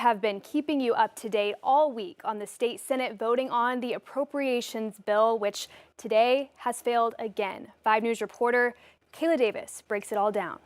Have been keeping you up to date all week on the state Senate voting on the appropriations bill, which today has failed again. 5 News reporter Kayla Davis breaks it all down.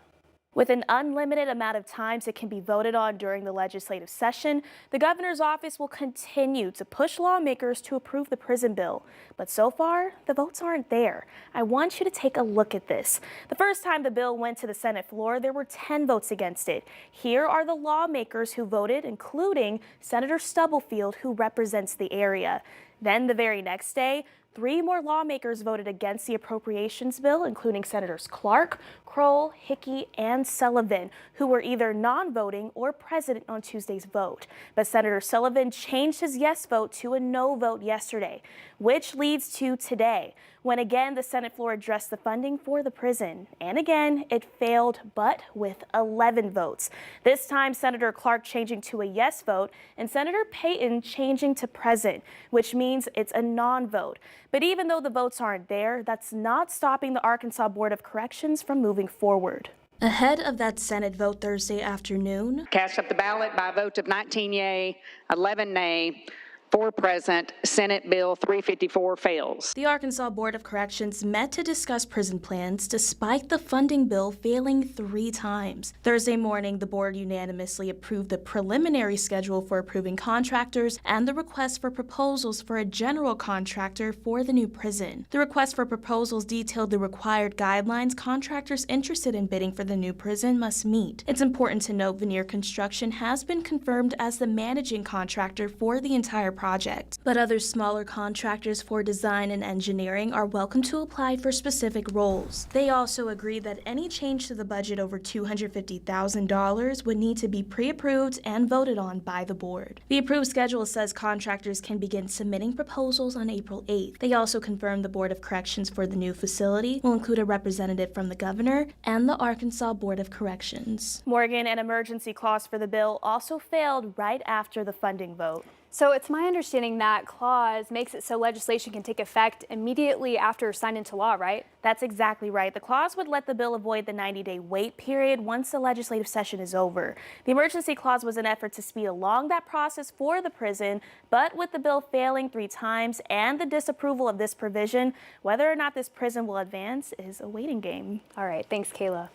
With an unlimited amount of times it can be voted on during the legislative session, the governor's office will continue to push lawmakers to approve the prison bill. But so far, the votes aren't there. I want you to take a look at this. The first time the bill went to the Senate floor, there were 10 votes against it. Here are the lawmakers who voted, including Senator Stubblefield, who represents the area. Then the very next day, 3 more lawmakers voted against the appropriations bill, including Senators Clark, Kroll, Hickey, and Sullivan, who were either non-voting or present on Tuesday's vote. But Senator Sullivan changed his yes vote to a no vote yesterday, which leads to today, when again the Senate floor addressed the funding for the prison. And again, it failed, but with 11 votes. This time, Senator Clark changing to a yes vote and Senator Payton changing to present, which means it's a non-vote. But even though the votes aren't there, that's not stopping the Arkansas Board of Corrections from moving forward. Ahead of that Senate vote Thursday afternoon, cast up the ballot by a vote of 19 yea, 11 nay, 4 present. Senate Bill 354 fails. The Arkansas Board of Corrections met to discuss prison plans despite the funding bill failing 3 times. Thursday morning, the board unanimously approved the preliminary schedule for approving contractors and the request for proposals for a general contractor for the new prison. The request for proposals detailed the required guidelines contractors interested in bidding for the new prison must meet. It's important to note Veneer Construction has been confirmed as the managing contractor for the entire project, but other smaller contractors for design and engineering are welcome to apply for specific roles. They also agreed that any change to the budget over $250,000 would need to be pre-approved and voted on by the board. The approved schedule says contractors can begin submitting proposals on April 8th. They also confirmed the Board of Corrections for the new facility will include a representative from the governor and the Arkansas Board of Corrections. Morgan, an emergency clause for the bill also failed right after the funding vote. So it's my understanding that clause makes it so legislation can take effect immediately after signed into law, right? That's exactly right. The clause would let the bill avoid the 90-day wait period once the legislative session is over. The emergency clause was an effort to speed along that process for the prison, but with the bill failing 3 times and the disapproval of this provision, whether or not this prison will advance is a waiting game. All right, thanks, Kayla.